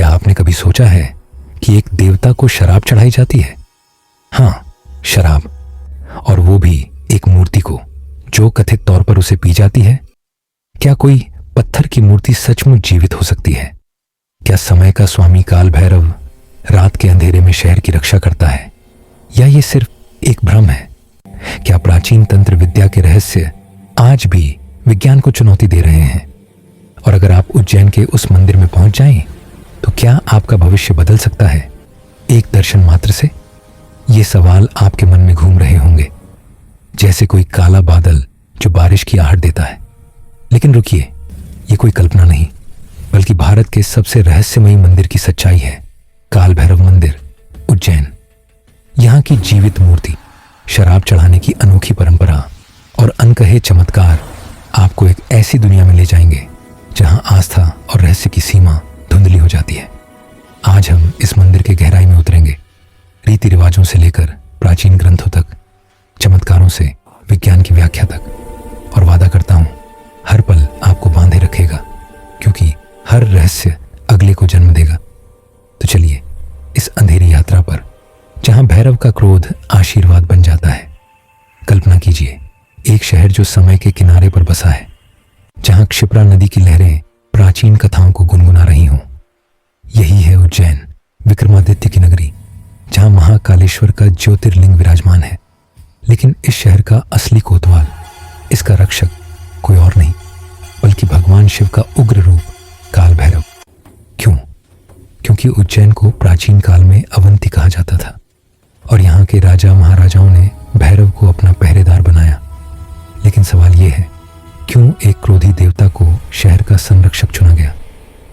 क्या आपने कभी सोचा है कि एक देवता को शराब चढ़ाई जाती है? हाँ, शराब, और वो भी एक मूर्ति को जो कथित तौर पर उसे पी जाती है। क्या कोई पत्थर की मूर्ति सचमुच जीवित हो सकती है? क्या समय का स्वामी काल भैरव रात के अंधेरे में शहर की रक्षा करता है, या ये सिर्फ एक भ्रम है? क्या प्राचीन तंत्र विद्या के रहस्य आज भी विज्ञान को चुनौती दे रहे हैं? और अगर आप उज्जैन के उस मंदिर में पहुंच जाएं, तो क्या आपका भविष्य बदल सकता है एक दर्शन मात्र से? ये सवाल आपके मन में घूम रहे होंगे, जैसे कोई काला बादल जो बारिश की आहट देता है। लेकिन रुकिए, ये कोई कल्पना नहीं, बल्कि भारत के सबसे रहस्यमयी मंदिर की सच्चाई है। काल भैरव मंदिर, उज्जैन। यहाँ की जीवित मूर्ति, शराब चढ़ाने की अनोखी परंपरा और अनकहे चमत्कार आपको एक ऐसी दुनिया में ले जाएंगे जहां आस्था और रहस्य की सीमा धुंधली हो जाती है। आज हम इस मंदिर के गहराई में उतरेंगे, रीति रिवाजों से लेकर प्राचीन ग्रंथों तक, चमत्कारों से विज्ञान की व्याख्या तक। और वादा करता हूं, हर पल आपको बांधे रखेगा, क्योंकि हर रहस्य अगले को जन्म देगा। तो चलिए इस अंधेरी यात्रा पर, जहां भैरव का क्रोध आशीर्वाद बन जाता है। कल्पना कीजिए, एक शहर जो समय के किनारे पर बसा है, जहां क्षिप्रा नदी की लहरें प्राचीन कथाओं को गुनगुना रही हों। यही है उज्जैन, विक्रमादित्य की नगरी, जहां महाकालेश्वर का ज्योतिर्लिंग विराजमान है। लेकिन इस शहर का असली कोतवाल, इसका रक्षक कोई और नहीं, बल्कि भगवान शिव का उग्र रूप काल भैरव। क्यों? क्योंकि उज्जैन को प्राचीन काल में अवंती कहा जाता था, और यहाँ के राजा महाराजाओं ने भैरव को अपना पहरेदार बनाया। लेकिन सवाल यह है, क्यों एक क्रोधी देवता को शहर का संरक्षक चुना गया?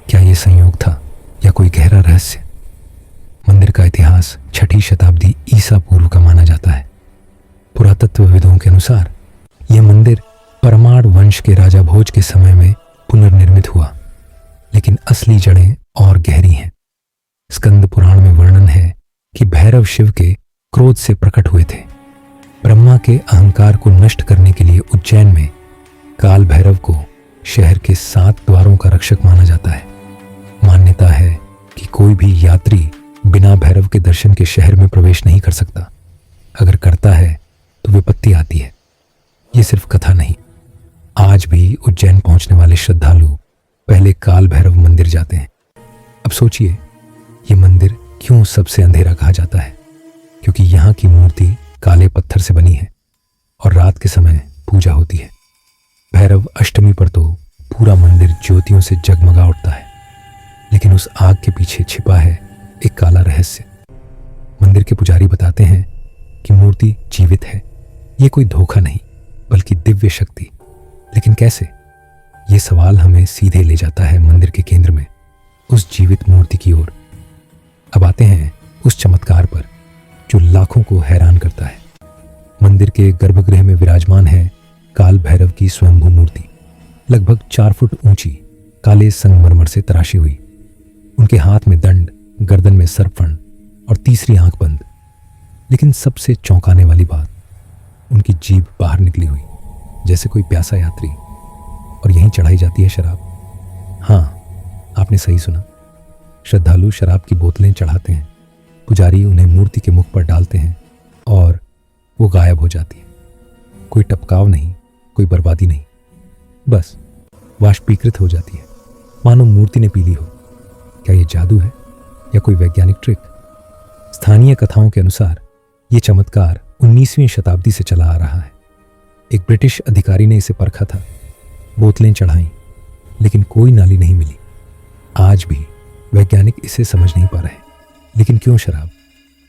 क्या यह संयोग था या कोई गहरा रहस्य? मंदिर का इतिहास 6ठी शताब्दी ईसा पूर्व का माना जाता है। पुरातत्वविदों के अनुसार यह मंदिर परमार वंश के राजा भोज के समय में पुनर्निर्मित हुआ, लेकिन असली जड़ें और गहरी हैं। स्कंद पुराण में वर्णन है कि भैरव शिव के क्रोध से प्रकट हुए थे। ब्रह्मा के अहंकार को नष्ट करने के लिए उज्जैन में काल भैरव को शहर के 7 द्वारों का रक्षक माना जाता है। मान्यता है कि कोई भी यात्री बिना भैरव के दर्शन के शहर में प्रवेश नहीं कर सकता। अगर करता है तो विपत्ति आती है। ये सिर्फ कथा नहीं, आज भी उज्जैन पहुंचने वाले श्रद्धालु पहले काल भैरव मंदिर जाते हैं। अब सोचिए, ये मंदिर क्यों सबसे अंधेरा कहा जाता है? क्योंकि यहाँ की मूर्ति काले पत्थर से बनी है और रात के समय पूजा होती है। भैरव अष्टमी पर तो पूरा मंदिर ज्योतियों से जगमगा उठता है, लेकिन उस आग के पीछे छिपा है एक काला रहस्य। मंदिर के पुजारी बताते हैं कि मूर्ति जीवित है, ये कोई धोखा नहीं, बल्कि दिव्य शक्ति। लेकिन कैसे? ये सवाल हमें सीधे ले जाता है मंदिर के केंद्र में, उस जीवित मूर्ति की ओर। अब आते हैं उस चमत्कार पर जो लाखों को हैरान करता है। मंदिर के गर्भगृह में विराजमान है काल भैरव की स्वयंभू मूर्ति, लगभग 4 फुट ऊंची, काले संगमरमर से तराशी हुई। उनके हाथ में दंड, गर्दन में सर्पफण और तीसरी आंख बंद। लेकिन सबसे चौंकाने वाली बात, उनकी जीभ बाहर निकली हुई, जैसे कोई प्यासा यात्री। और यहीं चढ़ाई जाती है शराब। हाँ, आपने सही सुना। श्रद्धालु शराब की बोतलें चढ़ाते हैं, पुजारी उन्हें मूर्ति के मुख पर डालते हैं और वो गायब हो जाती है। कोई टपकाव नहीं, कोई बर्बादी नहीं, बस वाष्पीकृत हो जाती है, मानो मूर्ति ने पी ली हो। क्या ये जादू है या कोई वैज्ञानिक ट्रिक? स्थानीय कथाओं के अनुसार ये चमत्कार 19वीं शताब्दी से चला आ रहा है। एक ब्रिटिश अधिकारी ने इसे परखा था, बोतलें चढ़ाईं, लेकिन कोई नाली नहीं मिली। आज भी वैज्ञानिक इसे समझ नहीं पा रहे। लेकिन क्यों शराब?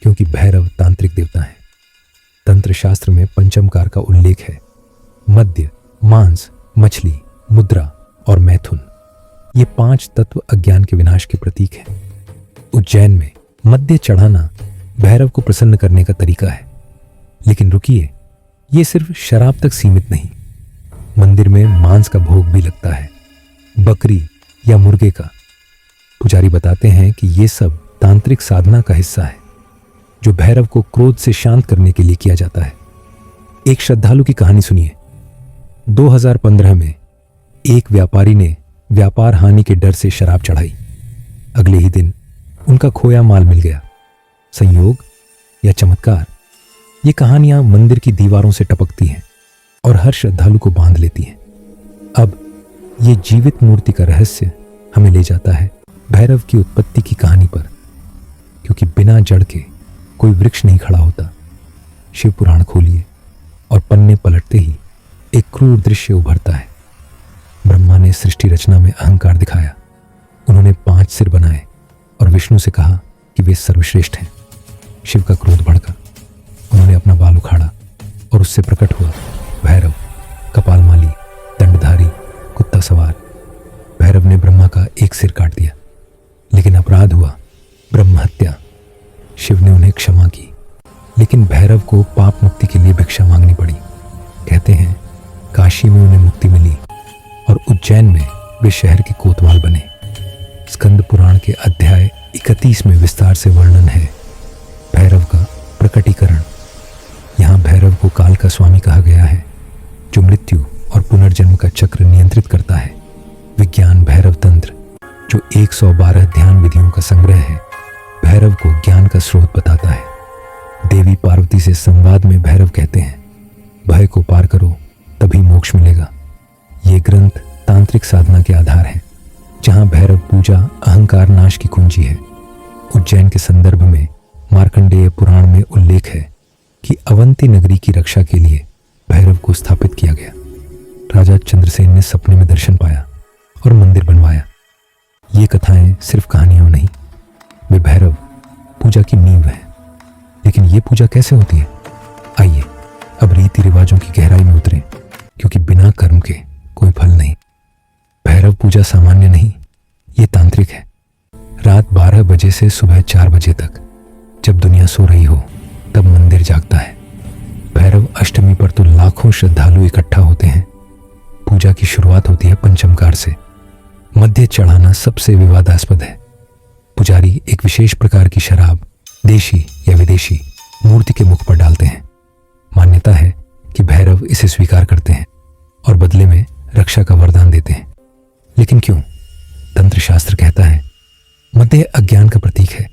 क्योंकि भैरव तांत्रिक देवता है। तंत्र शास्त्र में पंचमकार का उल्लेख है। मद्य, मांस, मछली, मुद्रा और मैथुन, ये 5 तत्व अज्ञान के विनाश के प्रतीक हैं। उज्जैन में मद्य चढ़ाना भैरव को प्रसन्न करने का तरीका है। लेकिन रुकिए, ये सिर्फ शराब तक सीमित नहीं। मंदिर में मांस का भोग भी लगता है, बकरी या मुर्गे का। पुजारी बताते हैं कि ये सब तांत्रिक साधना का हिस्सा है, जो भैरव को क्रोध से शांत करने के लिए किया जाता है। एक श्रद्धालु की कहानी सुनिए। 2015 में एक व्यापारी ने व्यापार हानि के डर से शराब चढ़ाई। अगले ही दिन उनका खोया माल मिल गया। संयोग या चमत्कार, ये कहानियां मंदिर की दीवारों से टपकती हैं और हर श्रद्धालु को बांध लेती हैं। अब ये जीवित मूर्ति का रहस्य हमें ले जाता है भैरव की उत्पत्ति की कहानी पर, क्योंकि बिना जड़ के कोई वृक्ष नहीं खड़ा होता। शिव पुराण खोलिए और पन्ने पलटते ही एक क्रूर दृश्य उभरता है। ब्रह्मा ने सृष्टि रचना में अहंकार दिखाया। उन्होंने 5 सिर बनाए और विष्णु से कहा कि वे सर्वश्रेष्ठ हैं। शिव का क्रोध भड़का। उन्होंने अपना बाल उखाड़ा और उससे प्रकट हुआ भैरव, कपालमाली, दंडधारी, कुत्ता सवार। भैरव ने ब्रह्मा का एक सिर काट दिया, लेकिन अपराध हुआ ब्रह्म हत्या। शिव ने उन्हें क्षमा की, लेकिन भैरव को पाप मुक्ति के लिए भिक्षा मांगनी पड़ी। कहते हैं काशी में उन्हें मुक्ति मिली और उज्जैन में वे शहर के कोतवाल बने। स्कंद पुराण के अध्याय 31 में विस्तार से वर्णन है भैरव का प्रकटीकरण। यहाँ भैरव को काल का स्वामी कहा गया है, जो मृत्यु और पुनर्जन्म का चक्र नियंत्रित करता है। विज्ञान भैरव तंत्र, जो 112 ध्यान विधियों का संग्रह है, भैरव को ज्ञान का स्रोत बताता है। देवी पार्वती से संवाद में भैरव कहते हैं, भय को पार करो तभी मोक्ष मिलेगा। ये ग्रंथ तांत्रिक साधना के आधार हैं, जहां भैरव पूजा अहंकार नाश की कुंजी है। उज्जैन के संदर्भ में मार्कंडेय पुराण में उल्लेख है कि अवंती नगरी की रक्षा के लिए भैरव को स्थापित किया गया। राजा चंद्रसेन ने सपने में दर्शन पाया और मंदिर बनवाया। ये कथाएं सिर्फ कहानियां नहीं, वे भैरव पूजा की नींव है। लेकिन ये पूजा कैसे होती है? आइए अब रीति रिवाजों की गहराई में उतरें, क्योंकि बिना कर्म के कोई फल नहीं। भैरव पूजा सामान्य नहीं, ये तांत्रिक है। रात 12 बजे से सुबह 4 बजे तक, जब दुनिया सो रही हो, तब मंदिर जागता है। भैरव अष्टमी पर तो लाखों श्रद्धालु इकट्ठा होते हैं। पूजा की शुरुआत होती है पंचमकार से। मध्य चढ़ाना सबसे विवादास्पद है। पुजारी एक विशेष प्रकार की शराब, देशी या विदेशी, मूर्ति के मुख पर डालते हैं। मान्यता है कि भैरव इसे स्वीकार करते हैं और बदले में रक्षा का वरदान देते हैं। लेकिन क्यों? तंत्र शास्त्र कहता है मध्य अज्ञान का प्रतीक है।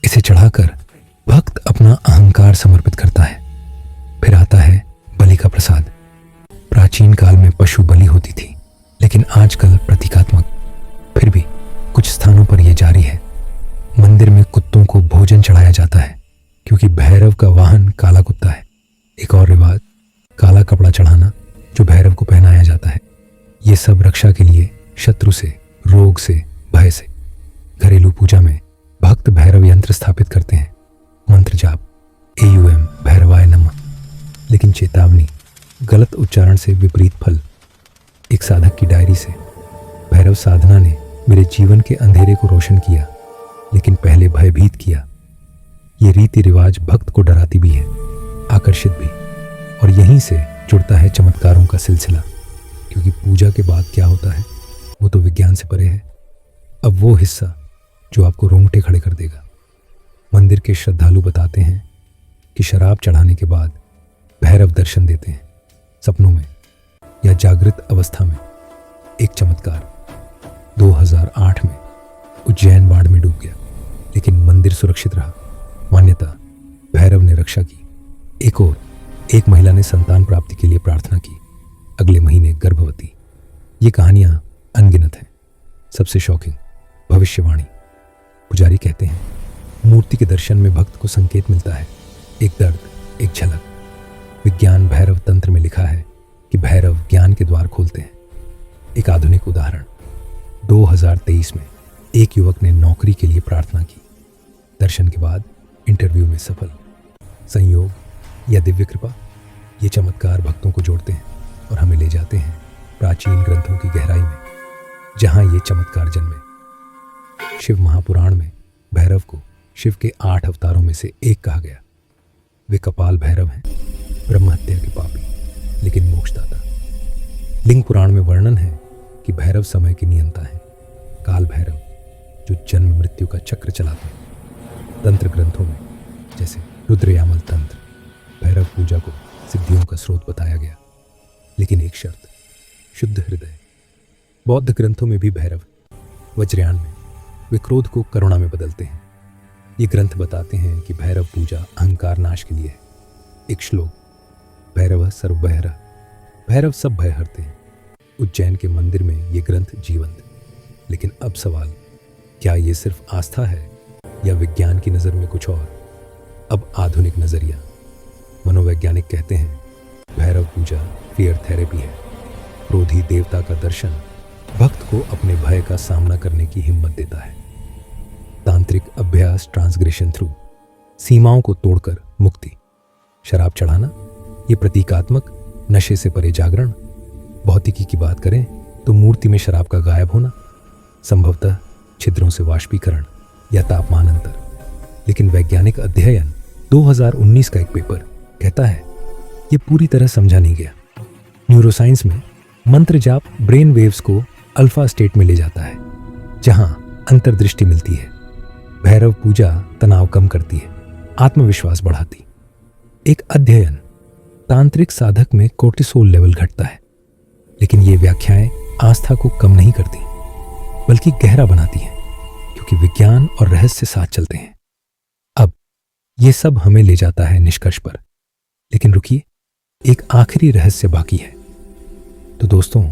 इसे चढ़ाकर भक्त अपना अहंकार समर्पित करता है। फिर आता है बलि का प्रसाद। प्राचीन काल में पशु बलि होती थी, लेकिन आजकल प्रतीकात्मक। फिर भी कुछ स्थानों पर यह जारी है। मंदिर में कुत्तों को भोजन चढ़ाया जाता है, क्योंकि भैरव का वाहन काला कुत्ता है। एक और रिवाज, काला कपड़ा चढ़ाना, जो भैरव को पहनाया जाता है। ये सब रक्षा के लिए, शत्रु से, रोग से, भय से। घरेलू पूजा में भक्त भैरव यंत्र स्थापित करते हैं। मंत्र जाप, AUM भैरवाय नमः। लेकिन चेतावनी, गलत उच्चारण से विपरीत फल। एक साधक की डायरी से, भैरव साधना ने मेरे जीवन के अंधेरे को रोशन किया, लेकिन पहले भयभीत किया। ये रीति रिवाज भक्त को डराती भी है, आकर्षित भी, और यहीं से जुड़ता है चमत्कारों का सिलसिला। क्योंकि पूजा के बाद क्या होता है वो तो विज्ञान से परे है। अब वो हिस्सा जो आपको रोंगटे खड़े कर देगा। मंदिर के श्रद्धालु बताते हैं कि शराब चढ़ाने के बाद भैरव दर्शन देते हैं, सपनों में या जागृत अवस्था में। एक चमत्कार, 2008 में उज्जैन बाढ़ में डूब गया, लेकिन मंदिर सुरक्षित रहा। मान्यता, भैरव ने रक्षा की। एक महिला ने संतान प्राप्ति के लिए प्रार्थना की, अगले महीने गर्भवती। ये कहानियां अनगिनत हैं। सबसे शॉकिंग, भविष्यवाणी। पुजारी कहते हैं मूर्ति के दर्शन में भक्त को संकेत मिलता है, एक दर्द, एक झलक। विज्ञान भैरव तंत्र में लिखा है कि भैरव ज्ञान के द्वार खोलते हैं। एक आधुनिक उदाहरण, 2023 में एक युवक ने नौकरी के लिए प्रार्थना की। दर्शन के बाद इंटरव्यू में सफल। संयोग या दिव्य कृपा? ये चमत्कार भक्तों को जोड़ते हैं और हमें ले जाते हैं प्राचीन ग्रंथों की गहराई में, जहां ये चमत्कार जन्मे। शिव महापुराण में भैरव को शिव के 8 अवतारों में से एक कहा गया। वे कपाल भैरव हैं, ब्रह्म हत्या के पापी, लेकिन मोक्षदाता। लिंग पुराण में वर्णन है कि भैरव समय की नियंता है। काल भैरव, जो जन्म मृत्यु का चक्र चलाते हैं। तंत्र ग्रंथों में, जैसे रुद्रयामल तंत्र, भैरव पूजा को सिद्धियों का स्रोत बताया गया, लेकिन एक शर्त, शुद्ध हृदय। बौद्ध ग्रंथों में भी भैरव, वज्रयान में वे क्रोध को करुणा में बदलते हैं। ये ग्रंथ बताते हैं कि भैरव पूजा अहंकार नाश के लिए है। एक श्लोक, भैरव सर्वभयहर, भैरव सब भय हरते हैं। उज्जैन के मंदिर में ये ग्रंथ जीवंत। लेकिन अब सवाल, क्या ये सिर्फ आस्था है या विज्ञान की नज़र में कुछ और? अब आधुनिक नज़रिया। मनोवैज्ञानिक कहते हैं भैरव पूजा फियर थेरेपी है। क्रोधी देवता का दर्शन भक्त को अपने भय का सामना करने की हिम्मत देता है। तांत्रिक अभ्यास ट्रांसग्रेशन थ्रू, सीमाओं को तोड़कर मुक्ति। शराब चढ़ाना, ये प्रतीकात्मक नशे से परे जागरण। भौतिकी की बात करें तो मूर्ति में शराब का गायब होना, संभवतः छिद्रों से वाष्पीकरण या तापमान अंतर। लेकिन वैज्ञानिक अध्ययन 2019 का एक पेपर कहता है ये पूरी तरह समझा नहीं गया। न्यूरोसाइंस में मंत्र जाप ब्रेन वेव्स को अल्फा स्टेट में ले जाता है, जहां अंतर्दृष्टि मिलती है। भैरव पूजा तनाव कम करती है, आत्मविश्वास बढ़ाती। एक अध्ययन, तांत्रिक साधक में कोर्टिसोल लेवल घटता है। लेकिन ये व्याख्याएं आस्था को कम नहीं करती, बल्कि गहरा बनाती हैं, क्योंकि विज्ञान और रहस्य साथ चलते हैं। अब ये सब हमें ले जाता है निष्कर्ष पर। लेकिन रुकिए, एक आखिरी रहस्य बाकी है। तो दोस्तों,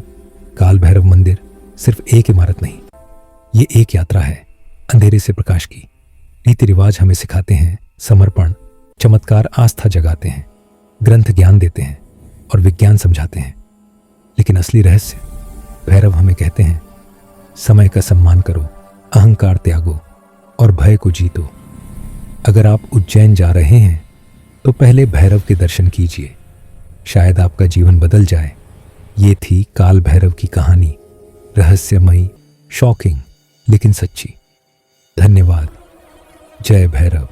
काल भैरव मंदिर सिर्फ एक इमारत नहीं, ये एक यात्रा है अंधेरे से प्रकाश की। रीति रिवाज हमें सिखाते हैं समर्पण, चमत्कार आस्था जगाते हैं, ग्रंथ ज्ञान देते हैं और विज्ञान समझाते हैं। लेकिन असली रहस्य, भैरव हमें कहते हैं समय का सम्मान करो, अहंकार त्यागो और भय को जीतो। अगर आप उज्जैन जा रहे हैं तो पहले भैरव के दर्शन कीजिए, शायद आपका जीवन बदल जाए। ये थी काल भैरव की कहानी, रहस्यमयी, शॉकिंग लेकिन सच्ची। धन्यवाद। जय भैरव।